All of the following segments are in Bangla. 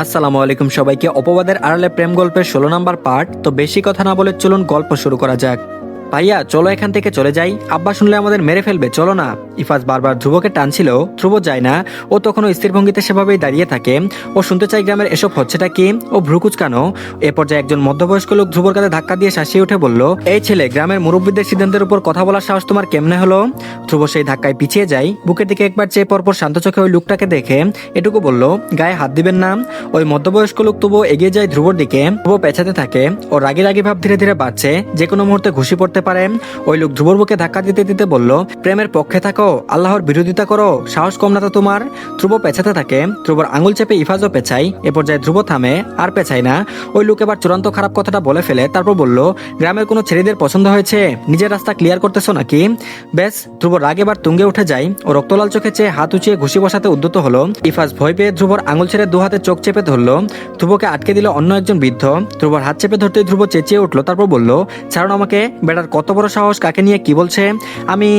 আসসালামু আলাইকুম সবাইকে। অপবাদের আড়ালে প্রেম গল্পের 16 নম্বর পার্ট। তো বেশি কথা না বলে চলুন গল্প শুরু করা যাক। ভাইয়া চলো এখান থেকে চলে যাই, আব্বা শুনলে আমাদের মেরে ফেলবে, চলো না। ইফাজ বারবার ধ্রুবকে টানছিল, ধ্রুব যায় না। ও তখনও স্থির ভঙ্গিতে সেভাবেই দাঁড়িয়ে থাকে। ও শুনতে চাই গ্রামের এসব হচ্ছেটা কি। ও ভ্রুকুচকানো। এ পর্যায়ে একজন মধ্যবয়স্ক লোক ধ্রুবর কাঁধে ধাক্কা দিয়ে শাসিয়ে উঠে বলল, এই ছেলে, গ্রামের মুরব্বীদের সিদ্ধান্তের উপর কথা বলার সাহস তোমার কেমনে হলো? ধ্রুব সেই ধাক্কায় পিছিয়ে যায়, বুকের দিকে একবার চেয়ে পরপর শান্ত চোখে ওই লোকটাকে দেখে এটুকু বলল, গায়ে হাত দিবেন না। ওই মধ্যবয়স্ক লোক তবুও এগিয়ে যায় ধ্রুবর দিকে। ধ্রুব পেছাতে থাকে। ও রাগি রাগি ভাব ধীরে ধীরে বাড়ছে, যে কোনো মুহূর্তে ঘুষি পড়তে পারে। ওই লোক ধ্রুবর বুকে ধাক্কা দিতে দিতে বলল, প্রেমের পক্ষে থাকো, আল্লাহর বিরোধিতা করো, সাহস কম না তো তোমার। ধ্রুব পেছাতে থাকে। ধ্রুবর আঙুল চেপে ইফাজও পেছাই। এ পর্যায়ে ধ্রুব থামে, আর পেছাই না। ওই লোক এবার চূড়ান্ত খারাপ কথাটা বলে ফেলে, তারপর বলল, গ্রামের কোনো ছেলেদের পছন্দ হয়েছে? নিজের রাস্তা ক্লিয়ার করতেছো নাকি? ব্যাস, ধ্রুব রাগ এবার তুঙ্গে উঠে যায়। ও রক্তলাল চোখে চেয়ে হাত উঁচিয়ে ঘুষি বসাতে উদ্যত হলো। ইফাজ ভয় পেয়ে ধ্রুবর আঙুল ছেড়ে দু হাতে চোখ চেপে ধরলো। ধ্রুবকে আটকে দিল অন্য একজন বৃদ্ধ। ধ্রুবর হাত চেপে ধরতে ধ্রুব চেঁচিয়ে উঠলো, তারপর বলল, ছাড়ুন আমাকে। বেটার কত বড় সাহস, কাকে নিয়ে কি বলছে? আমি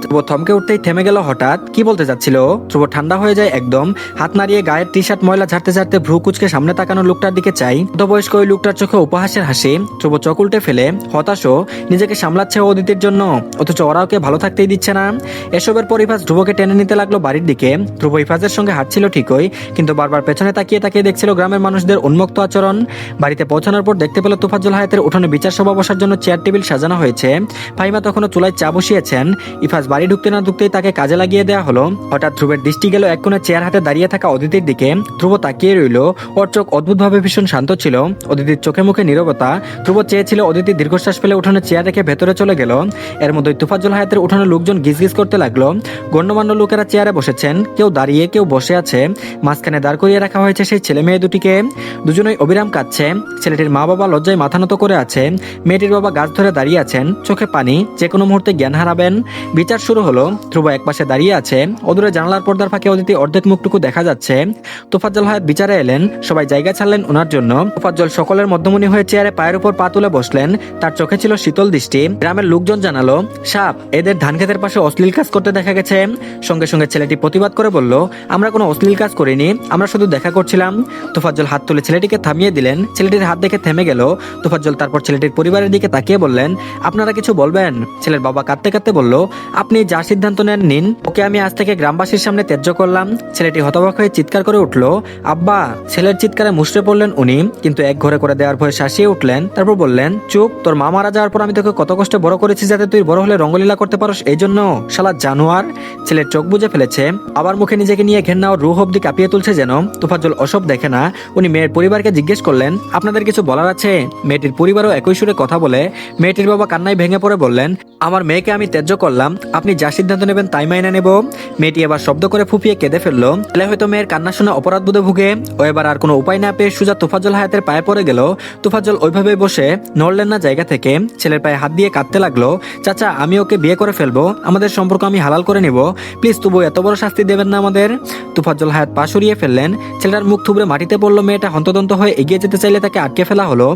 ধ্রুব থমকে উঠতেই থেমে গেল হঠাৎ। কি বলতে যাচ্ছিল? ধ্রুব ঠান্ডা হয়ে যায় একদম। হাত নাড়িয়ে গায়ের টি শার্ট ময়লা ঝাড়তে ঝাড়তে ভ্রু কুচকে সামনে তাকানো লোকটার দিকে চাই। মধ্যবয়স্ক ওই লোকটার চোখে উপহাসের হাসি। ধ্রুব চোখ উল্টে ফেলে, হতাশও। নিজেকে সামলাচ্ছে অদিতির জন্য, অথচ ওরা ওকে ভালো থাকতেই দিচ্ছে না। এসবের পর ইফাজ ধ্রুবকে টেনে নিতে লাগলো বাড়ির দিকে। ধ্রুব ইফাজের সঙ্গে হাঁটছিল ঠিকই, কিন্তু বারবার পেছনে তাকিয়ে তাকিয়ে দেখছিল গ্রামের মানুষদের উন্মুক্ত আচরণ। বাড়িতে পৌঁছানোর পর দেখতে পেল তোফাজ্জল হায়াতের উঠোনে বিচার সভা বসার জন্য চেয়ার টেবিল সাজানো হয়েছে। ফাহিমা তখনও চুলায় চা বসিয়েছেন। ইফাজ বাড়ি ঢুকতে না ঢুকতেই তাকে কাজে লাগিয়ে দেওয়া হলো। হঠাৎ ধ্রুবের দৃষ্টি গেল এক কোণে চেয়ার হাতে দাঁড়িয়ে থাকা অদিতির দিকে। ধ্রুব তাকিয়ে রইল। ওর চোখ অদ্ভুতভাবে ভীষণ শান্ত ছিল। অদিতির চোখে মুখে নীরবতা। ধ্রুব চেয়েছিল অদিতি দীর্ঘশ্বাস ফেলে উঠোনে চেয়ার রেখে ভেতরে চলে গেল। এর মধ্যে তোফাজ্জল হায়াতের উঠোনে লোকজন গিজগিজ করতে লাগলো। গণ্যমান্য লোকেরা চেয়ারে বসেছেন, কেউ দাঁড়িয়ে কেউ বসে আছে। মাঝখানে দাঁড় করিয়ে রাখা হয়েছে সেই ছেলে মেয়ে দুটিকে। দুজনেই অবিরাম কাঁদছে। ছেলেটির মা বাবা লজ্জায় মাথা নত করে আছে। মেয়েটির বাবা গাছ ধরে দাঁড়িয়ে আছেন, চোখে পানি, যে কোনো মুহূর্তে জ্ঞান হারাবেন। বিচার শুরু হলো। ধ্রুব একপাশে দাঁড়িয়ে আছে। অদূরে জানালার পর্দার ফাঁকে অদিতি অর্ধেক মুখটুকু দেখা যাচ্ছে। তোফাজ্জল হায়াত বিচারে এলেন। সবাই জায়গা ছাড়লেন ওনার জন্য। তোফাজ্জল সকলের মধ্যমণি হয়ে চেয়ারে পায়ের উপর পা তুলে বসলেন। তার চোখে ছিল শীতল দৃষ্টি। গ্রামের লোকজন জানালো, সাপ, এদের ধান ক্ষেতের পাশে অশ্লীল কাজ করতে দেখা গেছে। সঙ্গে সঙ্গে ছেলেটি প্রতিবাদ করে বলল, আমরা কোনো অশ্লীল কাজ করিনি, আমরা শুধু দেখা করছিলাম। তোফাজ্জল হাত তুলে ছেলেটিকে থামিয়ে দিলেন। ছেলেটির হাত দেখে থেমে গেল। তোফাজ্জল তারপর ছেলেটির পরিবারের দিকে তাকিয়ে বললেন, আপনারা কিছু বলবেন? ছেলের বাবা কাঁদতে কাঁদতে বলল, আপনি যা সিদ্ধান্ত নেন নিন, ওকে আমি আজ থেকে গ্রামবাসীর সামনে ত্যায্য করলাম। ছেলেটি হতবাক হয়ে চিৎকার করে উঠল, আব্বা। ছেলের চিৎকারে মুষড়ে পড়লেন উনি, কিন্তু এক ঘরে করে দেওয়ার ভয়ে শাসিয়ে উঠলেন। তারপর বললেন, চুপ, তোর মা মারা যাওয়ার পর আমি তোকে কত কষ্টে বড় করেছি যাতে তুই বড় হলে রঙ্গলীলা করতে পারোস, এই জন্য? শালা জানোয়ার। ছেলের চোখ বুজে ফেলেছে। আবার মুখে নিজেকে নিয়ে ঘেন্না ও রুহ অব্দি কাঁপিয়ে তুলছে যেন। তোফাজ্জল ওসব দেখে না। উনি মেয়ের পরিবারকে জিজ্ঞেস করলেন, আপনাদের কিছু বলার আছে? মেয়েটির পরিবারও একই সুরে কথা বলে। মেয়েটির বাবা কান্নায় ভেঙে পড়ে বললেন, আমার মেয়েকে আমি ত্যায্য করলাম, আপনি যা সিদ্ধান্ত নেবেন তাই মাইনে নেব। মেয়েটি এবার শব্দ করে ফুপিয়ে কেঁদে ফেললো। ছেলে হয়তো মেয়ের কান্না শুনে অপরাধ বোধে ভুগে। ও এবার আর কোনো উপায় না পেয়ে সুজা তোফাজ্জল হায়াতের পায়ে পড়ে গেল। তোফাজ্জল ওইভাবে বসে নড়লেন না জায়গা থেকে। ছেলের পায়ে হাত দিয়ে কাঁদতে লাগলো, চাচা, আমি ওকে বিয়ে করে ফেলবো, আমাদের সম্পর্ক আমি হালাল করে নিব, প্লিজ তবু এত বড় শাস্তি দেবেন না আমাদের। তোফাজ্জল হায়াত পা সরিয়ে ফেললেন। ছেলেটার মুখ থুবড়ে মাটিতে পড়লো। মেয়েটা হন্তদন্ত হয়ে এগিয়ে যেতে চাইলে তাকে আটকে ফেলা হলো।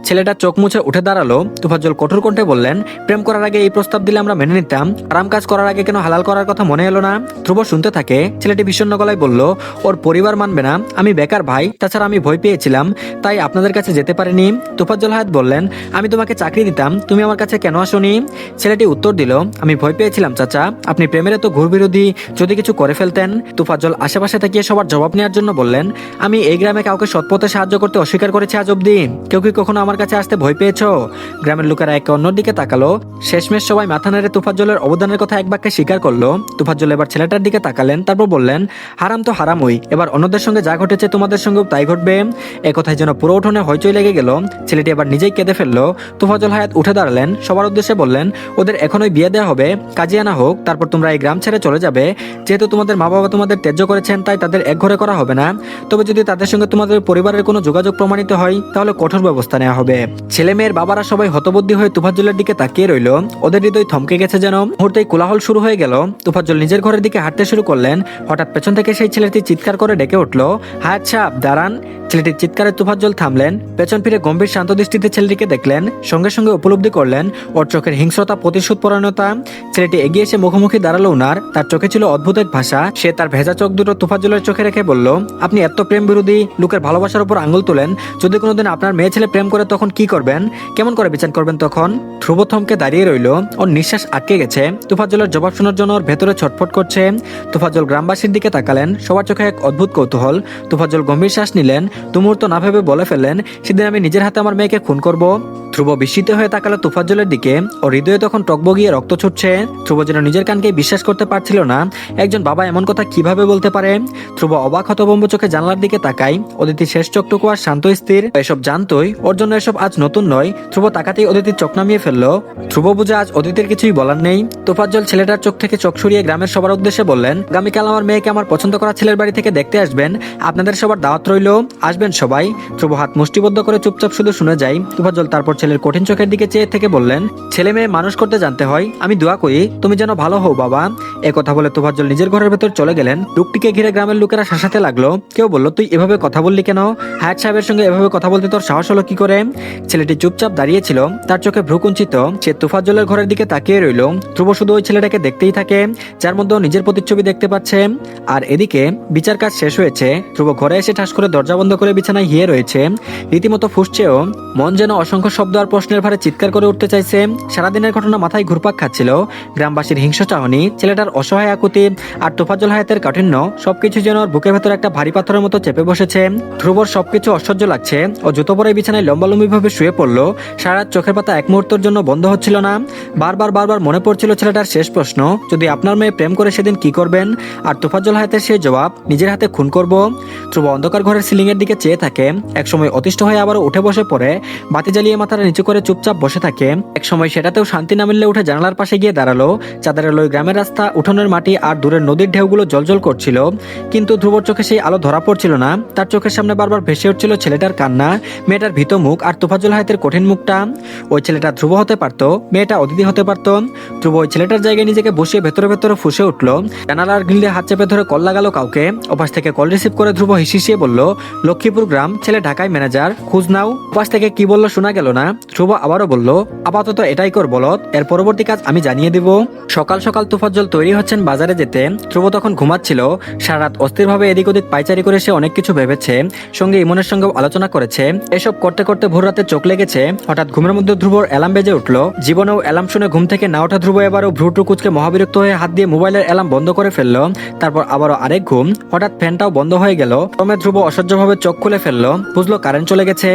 ছেলেটা চোখ মুছে উঠে দাঁড়ালো। তোফাজ্জল কঠোর কণ্ঠে বললেন, প্রেম করার আগে এই প্রস্তাব দিলে আমরা মেনে নিতাম, আরাম কাজ করার আগে কেন হালাল করার কথা মনে এলো না? ধ্রুব শুনতে থাকে। ছেলেটি বিষণ্ণ গলায় বলল, ওর পরিবার মানবে না, আমি বেকার ভাই, তাছাড়া আমি ভয় পেয়েছিলাম, তাই আপনাদের কাছে যেতে পারিনি। তোফাজ্জল হায়াত বললেন, আমি তোমাকে চাকরি দিতাম, তুমি আমার কাছে কেন আসোনি? ছেলেটি উত্তর দিল, আমি ভয় পেয়েছিলাম চাচা, আপনি প্রেমের এত ঘুর বিরোধী, যদি কিছু করে ফেলতেন। তোফাজ্জল আশেপাশে তাকিয়ে সবার জবাব নেওয়ার জন্য বললেন, আমি এই গ্রামে কাউকে সৎপথে সাহায্য করতে অস্বীকার করেছি আজ অব্দি? কেউ কি কখনো আমার কাছে আসতে ভয় পেয়েছো? গ্রামের লোকেরা একে অন্যর দিকে তাকালো। শেষমেশ সবাই মাথা নেড়ে তোফাজ্জলের অবদানের কথা এক বাক্যে স্বীকার করলো। তোফাজ্জল এবার ছেলেটার দিকে তাকালেন, তারপর বললেন, হারাম তো হারামই, এবার অন্যদের সঙ্গে যা ঘটেছে তোমাদের সঙ্গেও তাই ঘটবে। একথায় যেন পুরো উঠোনে হইচই লেগে গেল। ছেলেটি এবার নিজেই কেঁদে ফেললো। তোফাজ্জল হায়াত উঠে দাঁড়ালেন, সবার উদ্দেশ্যে বললেন, ওদের এখনই বিয়ে দেওয়া হবে, কাজে আনা হোক, তারপর তোমরা এই গ্রাম ছেড়ে চলে যাবে। যেহেতু তোমাদের মা বাবা তোমাদের ত্যায্য করেছেন, তাই তাদের এক ঘরে করা হবে না। তবে যদি তাদের সঙ্গে তোমাদের পরিবারের কোনো যোগাযোগ প্রমাণিত হয়, তাহলে কঠোর ব্যবস্থা নেওয়া হবে। ছেলে মেয়ের বাবারা সবাই হতবুদ্ধি হয়ে তোফাজ্জলের দিকে তাকিয়ে রইল। ওদের হৃদয় থমকে গেছে যেন। মুহূর্তেই কোলাহল শুরু হয়ে গেল। তোফাজ্জল নিজের ঘরের দিকে হাঁটতে শুরু করলেন। হঠাৎ পেছন থেকে সেই ছেলেটি চিৎকার করে ডেকে উঠল, হায়াত সাহেব দাঁড়ান। ছেলেটির চিৎকারে তুফাজ্জল থামলেন, পেছন ফিরে গম্ভীর শান্ত দৃষ্টিতে ছেলেটিকে দেখলেন, সঙ্গে সঙ্গে উপলব্ধি করলেন ওর চোখের হিংস্রতা, প্রতিশোধ পরায়ণতা। ছেলেটি এগিয়ে এসে মুখোমুখি দাঁড়ালো উনার, তার চোখে ছিল অদ্ভুত এক ভাষা। সে তার ভেজা চোখ দুটো তুফাজ্জলের চোখে রেখে বলল, আপনি এত প্রেম বিরোধী, লোকের ভালোবাসার উপর আঙুল তোলেন। যদি কোনোদিন আপনার মেয়ে ছেলে প্রেম করে তখন কি করবেন? কেমন করে বিচার করবেন তখন? ধ্রুব থমকে দাঁড়িয়ে রইল, ওর নিঃশ্বাস আটকে গেছে। তুফাজ্জলের জবাব শোনার জন্য ওর ভেতরে ছটফট করছে। তুফাজ্জল গ্রামবাসীর দিকে তাকালেন, সবার চোখে এক অদ্ভুত কৌতূহল। তুফাজ্জল গম্ভীর শ্বাস নিলেন, তুমুহূর্ত না ভেবে বলে ফেললেন, সেদিন আমি নিজের হাতে আমার মেয়েকে খুন করব। ধ্রুব বিস্মিত হয়ে তাকালো তুফাজ্জলের দিকে, ওর হৃদয়ে তখন টকবগিয়ে রক্ত ছুটছে। ধ্রুব যেন নিজের কানকে বিশ্বাস করতে পারছিল না, একজন বাবা এমন কথা কিভাবে বলতে পারে। ধ্রুব অবাক হতভম্ব চোখে জানলার দিকে তাকাই, অদিতির শেষ চোখটুকু আর শান্ত স্থির। এসব জানতোই, ওর জন্য এসব আজ নতুন নয়। ধ্রুব তাকাতেই অদিতির চোখ নামিয়ে ফেললো। ধ্রুব বুঝে আজ অদিতির কিছুই বলার নেই। তুফাজ্জল ছেলেটার চোখ থেকে চোখ সরিয়ে গ্রামের সবার উদ্দেশ্যে বললেন, আগামীকাল আমার মেয়েকে আমার পছন্দ করা ছেলের বাড়ি থেকে দেখতে আসবেন, আপনাদের সবার দাওয়াত রইল, আসবেন সবাই। ধ্রুব হাত মুষ্টিবদ্ধ করে চুপচাপ শুধু শুনে যাই। তুফাজ্জল তারপর ছেলের কঠিন চোখের দিকে চেয়ে থেকে বললেন, ছেলে মেয়ে মানুষ করতে জানতে হয়, আমি দোয়া করি তুমি যেন ভালো হও বাবা। কথা বলে তুফাজ্জল নিজের ঘরের ভেতর চলে গেলেন। লোকটিকে ঘিরে গ্রামের লোকেরা শাসাতে লাগলো। কেউ বলল, তুই এভাবে কথা বললি কেন? হায়াত সাহেবের সঙ্গে এভাবে কথা বলতে তোর সাহস হলো কি করে? ছেলেটি চুপচাপ দাঁড়িয়েছিল, তার চোখে ভ্রু কুঞ্চিত। সে তুফাজ্জলের ঘরের দিকে তাকিয়ে রইল। ধ্রুব শুধু ওই ছেলেটাকে দেখতেই থাকে, যার মধ্যে নিজের প্রতিচ্ছবি দেখতে পাচ্ছে। আর এদিকে বিচার কাজ শেষ হয়েছে। ধ্রুব ঘরে এসে ঠাস করে দরজা বন্ধ করে বিছানায় হিয়ে রয়েছে, রীতিমতো ফুঁসছেও। মন যেন অসংখ্য শব্দ আর প্রশ্নের ভারে চিৎকার করে উঠতে চাইছে। সারাদিনের ঘটনা মাথায় ঘুরপাক খাচ্ছিল। গ্রামবাসীর হিংস্র চাহনি, ছেলেটার অসহায় আকুতি, আর তোফাজ্জল হায়াতের কাঠিন্য, সবকিছু যেন ওর বুকের ভেতর একটা ভারী পাথরের মতো চেপে বসেছে। ধ্রুবর সবকিছু অসহ্য লাগছে। ও জুতো পরে বিছানায় লম্বালম্বি ভাবে শুয়ে পড়লো। সারা রাত চোখের পাতা এক মুহূর্তের জন্য বন্ধ হচ্ছিল না। বারবার মনে পড়ছিল ছেলেটার শেষ প্রশ্ন, যদি আপনার মেয়ে প্রেম করে সেদিন কি করবেন? আর তোফাজ্জল হায়াতের সেই জবাব, নিজের হাতে খুন করব। ধ্রুব অন্ধকার ঘরের সিলিং এর দিকে চেয়ে থাকে। একসময় অতিষ্ঠ হয়ে আবারও উঠে বসে পড়ে, বাতি জ্বালিয়ে মাথাটা নিচু করে চুপচাপ বসে থাকে। একসময় সেটাতেও শান্তি না মিললে উঠে জানালার পাশে গিয়ে দাঁড়ালো। চাঁদের আলোয় গ্রামের রাস্তা, উঠোনের মাটি আর দূরের নদীর ঢেউগুলো জলজল করছিল। কিন্তু ধ্রুবর চোখে সেই আলো ধরা পড়ছিল না। তার চোখের সামনে বারবার ভেসে উঠছিল ছেলেটার কান্না, মেয়েটার ভীত মুখ আর তোফাজ্জল হায়াতের কঠিন মুখটা। ওই ছেলেটা ধ্রুব হতে পারত, মেয়েটা অদিতি হতে পারত। ধ্রুব ওই ছেলেটার জায়গায় নিজেকে বসিয়ে ভেতরে ভেতরে ফুসে উঠল। জানালার গ্রিলে হাত চেপে ধরে কল লাগালো কাউকে। ওপাশ থেকে কল রিসিভ করে ধ্রুব হিসিয়ে বলল, লক্ষ্মীপুর গ্রাম, ছেলে ঢাকায় ম্যানেজার, খোঁজ নাও। ওপাশ থেকে কি বললো শোনা গেল না। ধ্রুব আবারও বলল, আপাতত এটাই কর বলত, এর পরবর্তী কাজ আমি জানিয়ে দিব। সকাল সকাল তোফাজ্জল তৈরি হচ্ছেন বাজারে যেতে। ধ্রুব তখন ঘুমাচ্ছিল। সারা রাত অস্থিরভাবে এদিক ওদিক পাইচারি করে সে অনেক কিছু ভেবেছে, সঙ্গে ইমনের সঙ্গেও আলোচনা করেছে। এসব করতে করতে ভোর রাতে চোখ লেগেছে। হঠাৎ ঘুমের মধ্যে ধ্রুবর অ্যালার্ম বেজে উঠলো। জীবনেও অ্যালার্ম শুনে ঘুম থেকে না ওঠা ধ্রুব এবারও ভ্রুটু কুচকে মহাবিরক্ত হয়ে হাত দিয়ে মোবাইলের অ্যালার্ম বন্ধ করে ফেললো। তারপর আবারও আরেক ঘুম। হঠাৎ ফ্যানটাও বন্ধ হয়ে গেল। ক্রমে ধ্রুব অসহ্যভাবে চোখ খুলে ফেললো। বুঝলো কারেন্ট চলে গেছে।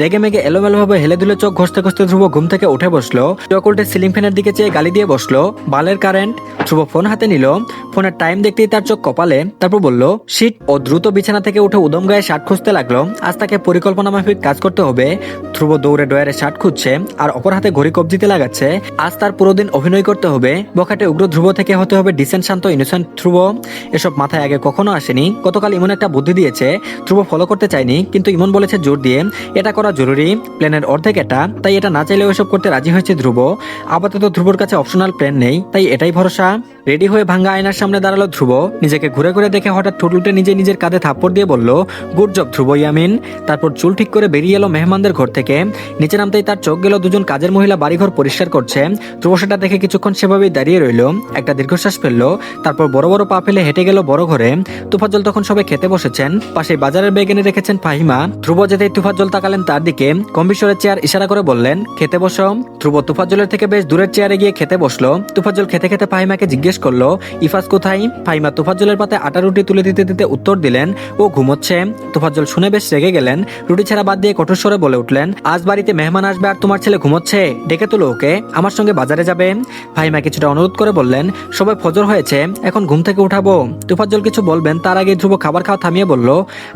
রেগে মেগে এলোমেলোভাবে হেলে দুলে চোখ ঘষতে ঘষতে ধ্রুব ঘুম থেকে উঠে বসলো। চোখ উল্টে সিলিং ফ্যানের দিকে চেয়ে গালি দিয়ে বসলো, বালের কারেন্ট। ধ্রুব ফোন হাতে নিল। ফোনের টাইম দেখতেই তার চোখ কপালে। তারপর বলল, শিট। ও দ্রুত বিছানা থেকে উঠে উদম গায়ে শার্ট খুঁজতে লাগলো। আজ তাকে পরিকল্পনা মাফিক কাজ করতে হবে। ধ্রুব দৌড়ে ডয়ারে শার্ট খুঁজছে আর অপর হাতে ঘড়ি কবজিতে লাগাচ্ছে। আজ তার পুরো দিন অভিনয় করতে হবে। বখাটে উগ্র ধ্রুব থেকে হতে হবে ডিসেন্ট, শান্ত, ইনোসেন্ট ধ্রুব। এসব মাথায় আগে কখনো আসেনি। গতকাল ইমন একটা বুদ্ধি দিয়েছে। ধ্রুব ফলো করতে চায়নি, কিন্তু ইমন বলেছে জোর দিয়ে এটা করা জরুরি। প্ল্যানের অর্ধেক এটা, তাই এটা না চাইলেও এসব করতে রাজি হয়েছে ধ্রুব। আপাতত ধ্রুবর কাছে অপশনাল প্ল্যান নেই, তাই এটাই ভরসা। রেডি হয়ে ভাঙ্গা আয়নার সামনে দাঁড়ালো ধ্রুব। নিজেকে ঘুরে ঘুরে দেখে হঠাৎ ঠোঁট উল্টে নিজের কাঁধে থাপ্পড় দিয়ে বলল, গুড জব ধ্রুব ইয়ামিন। তারপর চুল ঠিক করে বেরিয়ে এলো মেহমানদের ঘর থেকে। নিচে নামতেই তার চোখ গেল দুজন কাজের মহিলা বাড়িঘর পরিষ্কার করছে। ধ্রুব সেটা দেখে কিছুক্ষণ সেভাবেই দাঁড়িয়ে রইল। একটা দীর্ঘশ্বাস ফেললো। তারপর বড় বড় পা ফেলে হেঁটে গেল বড় ঘরে। তুফাজ্জল তখন সবাই খেতে বসেছেন। পাশে বাজারের ব্যাগ এনে রেখেছেন ফাহিমা। ধ্রুব যেতেই তুফাজ্জল তাকালেন তার দিকে। গম্ভীর চেয়ার ইশারা করে বললেন, খেতে বসো। ধ্রুব তুফাজ্জলের থেকে বেশ দূরের চেয়ারে গিয়ে খেতে বসলো। তুফাজ্জল খেতে খেতে ফাহিমাকে জিজ্ঞেস করলো, ইফাজ কোথায়? ফাহিমা তুফাজ্জলের পাতে আটা রুটি তুলে দিতে দিতে উত্তর দিলেন, ও ঘুমোচ্ছে। তুফাজ্জল শুনে বেশ রেগে গেলেন। রুটি ছাড়া বাদ দিয়ে কঠোর স্বরে বলে উঠলেন, আজ বাড়িতে মেহমান আসবে আর তোমার ছেলে ঘুমোচ্ছে? ডেকে তুলো ওকে, আমার সঙ্গে বাজারে যাবে। ফাহিমা কিছুটা অনুরোধ করে বললেন, সবাই ফজর হয়েছে, এখন ঘুম থেকে উঠাবো। তুফাজ্জল কিছু বলবেন তার আগে ধ্রুব খাবার খাওয়া থামিয়ে বলল,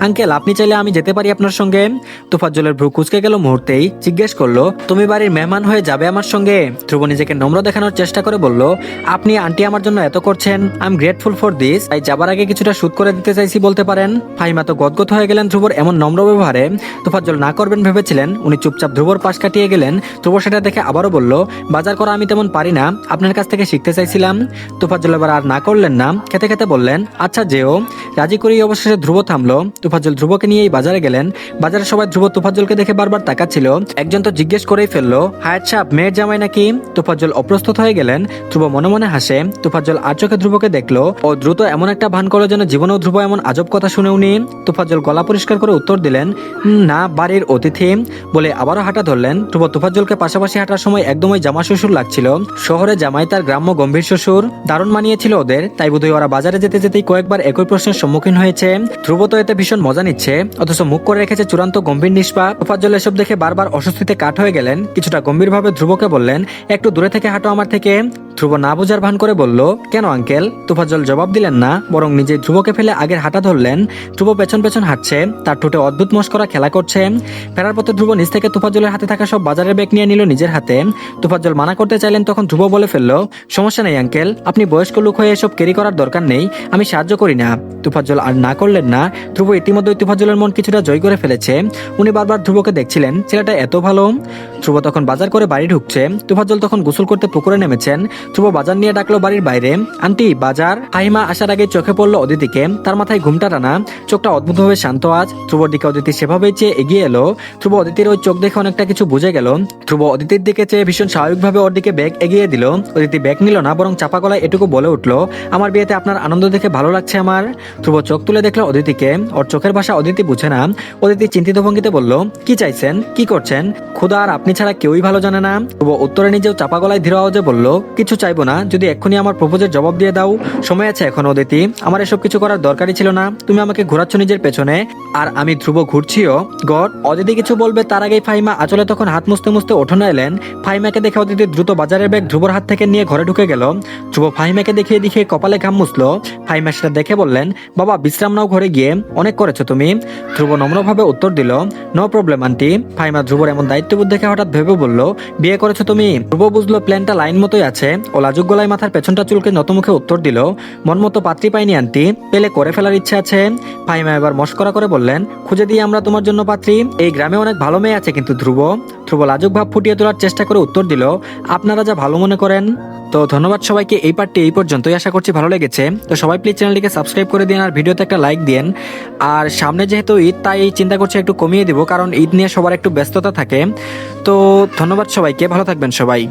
আঙ্কেল আপনি চাইলে আমি যেতে পারি আপনার সঙ্গে। তুফাজ্জলের ভ্রু কুচকে গেল মুহূর্তেই। জিজ্ঞেস জিজ্ঞেস করলো, তুমি বাড়ির মেহমান হয়ে যাবে আমার সঙ্গে? ধ্রুব নিজেকে নম্র দেখানোর চেষ্টা করে বলল, আপনি আন্টি আমার জন্য এত করছেন, I am grateful for this, তাই যাবার আগে কিছুটা শুট করে দিতে চাইছি বলতে পারেন। ফাহিমা তো গদগদ হয়ে গেলেন ধ্রুবর এমন নম্র ব্যবহারে। তোফাজ্জল না করবেন ভেবেছিলেন, উনি চুপচাপ ধ্রুবর পাশ কাটিয়ে গেলেন। ধ্রুব সেটা দেখে আবারও বলল, বাজার করা আমি তেমন পারি না, আপনার কাছ থেকে শিখতে চাইছিলাম। তোফাজ্জল এবার আর না করলেন না, খেতে খেতে বললেন, আচ্ছা যেও। রাজি করেই অবশেষে ধ্রুব থামলো। তোফাজ্জল ধ্রুবকে নিয়েই বাজারে গেলেন। বাজারে সবাই ধ্রুব তোফাজ্জলকে দেখে বারবার তাকাচ্ছিল। একজন তো জিজ্ঞেস করেই ফেললো, হায়াত সাহেব মেয়ের জামাই নাকি? তোফাজ্জল অপ্রস্তুত হয়ে গেলেন। ধ্রুব মনে মনে হাসে। তোফাজ্জল আর চোখে ধ্রুবকে দেখলো। ও দ্রুত এমন একটা ভান করলো যেন জীবনেও ধ্রুব এমন আজব কথা শুনেওনি। তোফাজ্জল গলা পরিষ্কার করে উত্তর দিলেন, না, বাড়ির অতিথি বলে আবারও হাঁটা ধরলেন। ধ্রুব তোফাজ্জলকে পাশাপাশি হাঁটার সময় একদমই জামা শ্বশুর লাগছিল। শহরে জামাই তার গ্রাম্য গম্ভীর শ্বশুর, দারুণ মানিয়েছিল ওদের। তাই বোধহয় ওরা বাজারে যেতে যেতেই কয়েকবার একই প্রশ্নের সম্মুখীন হয়েছে। ধ্রুব তো এতে ভীষণ মজা নিচ্ছে, অথচ মুখ করে রেখেছে চূড়ান্ত গম্ভীর নিষ্পাপ। তোফাজ্জল এসব দেখে বারবার অস্বস্তিতে কাঠ হয়ে গেলেন। কিছুটা গম্ভীরভাবে ধ্রুবকে বললেন, একটু দূরে থেকে হাঁটো আমার থেকে। ধ্রুব না বোঝার ভান করে বলল, কেন আঙ্কেল? তোফাজ্জল জবাব দিলেন না, বরং নিজে ধ্রুবকে ফেলে আগের হাঁটা ধরলেন। ধ্রুব পেছন পেছন হাঁটছে, তার ঠোঁটে অদ্ভুত মস্করা খেলা করছে। ফেরার পথে ধ্রুব নিজ থেকে তোফাজ্জলের হাতে থাকা সব বাজারের ব্যাগ নিয়ে নিল নিজের হাতে। তোফাজ্জল মানা করতে চাইলেন, তখন ধ্রুব বলে ফেলল, সমস্যা নেই আঙ্কেল, আপনি বয়স্ক লোক হয়ে এসব ক্যারি করার দরকার নেই, আমি সাহায্য করি না। তোফাজ্জল আর না করলেন না। ধ্রুব ইতিমধ্যেই তোফাজ্জলের মন কিছুটা জয় করে ফেলেছে। উনি বারবার ধ্রুবকে দেখছিলেন, ছেলেটা এত ভালো। ধ্রুব তখন বাজার করে বাড়ি ঢুকছে। তোফাজ্জল তখন গোসল করতে পুকুরে নেমেছেন। ধ্রুব বাজার নিয়ে ডাকলো বাড়ির বাইরে, আন্টি বাজার। ফাহিমা আসার আগে চোখে পড়লো অদিতিকে, তার মাথায় ঘুমটা টানা, চোখটা অদ্ভুতভাবে শান্ত আজ। ধ্রুবর দিকে অদিতি সেভাবেই চেয়ে এগিয়ে এলো। ধ্রুব অদিতির ওই চোখ দেখে অনেকটা কিছু বুঝে গেল। ধ্রুব অদিতির দিকে চেয়ে ভীষণ স্বাভাবিকভাবে ওর দিকে ব্যাগ এগিয়ে দিল। অদিতি ব্যাগ নিল না, বরং চাপা গলায় এটুকু বলে উঠলো, আমার বিয়েতে আপনার আনন্দ দেখে ভালো লাগছে আমার। ধ্রুব চোখ তুলে দেখলো অদিতিকে। ওর চোখের ভাষা অদিতি বুঝে না। অদিতি চিন্তিত ভঙ্গিতে বলল, কি চাইছেন, কি করছেন? খুদা আর আপনি ছাড়া কেউই ভালো জানে না। ধ্রুব উত্তরে নিজেও চাপা গলায় ধীর আওয়াজে বলল, কিছু চাইবো না, যদি এক্ষুনি আমার প্রপোজের জবাব দিয়ে দাও। সময় আছে এখন অদিতি, আমার এসব কিছু করার দরকারই ছিল না। তুমি আমাকে ঘোরাচ্ছ নিজের পেছনে, আর আমি ধ্রুব ঘুরছিও। গড। অদিতি কিছু বলবে তার আগেই ফাহিমা আঁচলে তখন হাত মুছতে মুছতে উঠোনে এলেন। ফাহিমাকে দেখে অদিতি দ্রুত বাজারের ব্যাগ ধ্রুবর হাত থেকে নিয়ে ঘরে ঢুকে গেল। ধ্রুব ফাহিমাকে দেখিয়ে দেখিয়ে কপালে ঘাম মুছলো। ফাহিমা সেটা দেখে বললেন, বাবা বিশ্রাম নাও ঘরে গিয়ে, অনেক করেছো তুমি। ধ্রুব নম্রভাবে উত্তর দিল, নো প্রবলেম আন্টি। ফাহিমা ধ্রুবর এমন দায়িত্ববোধ দেখে হঠাৎ ভেবে বলল, বিয়ে করেছো তুমি? ধ্রুব বুঝলো প্ল্যানটা লাইন মতোই আছে। ও লাজুক গলায় মাথার পেছনটা চুলকে নতমুখে উত্তর দিল, মন মতো পাত্রী পাইনি আন্টি, পেলে করে ফেলার ইচ্ছে আছে। ফাহিমা এবার মস্করা করে বললেন, খুঁজে দিয়ে আমরা তোমার জন্য পাত্রী। এই গ্রামে অনেক ভালো মেয়ে আছে কিন্তু ধ্রুব। ধ্রুব লাজুক ভাব ফুটিয়ে তোলার চেষ্টা করে উত্তর দিল, আপনারা যা ভালো মনে করেন। তো ধন্যবাদ সবাইকে, এই পার্টটি এই পর্যন্তই, আশা করছি ভালো লেগেছে। তো সবাই প্লিজ চ্যানেলটিকে সাবস্ক্রাইব করে দিন আর ভিডিওতে একটা লাইক দিন। আর সামনে যেহেতু ঈদ, তাই চিন্তা করছি একটু কমিয়ে দিব, কারণ ঈদ নিয়ে সবার একটু ব্যস্ততা থাকে। তো ধন্যবাদ সবাইকে, ভালো থাকবেন সবাই।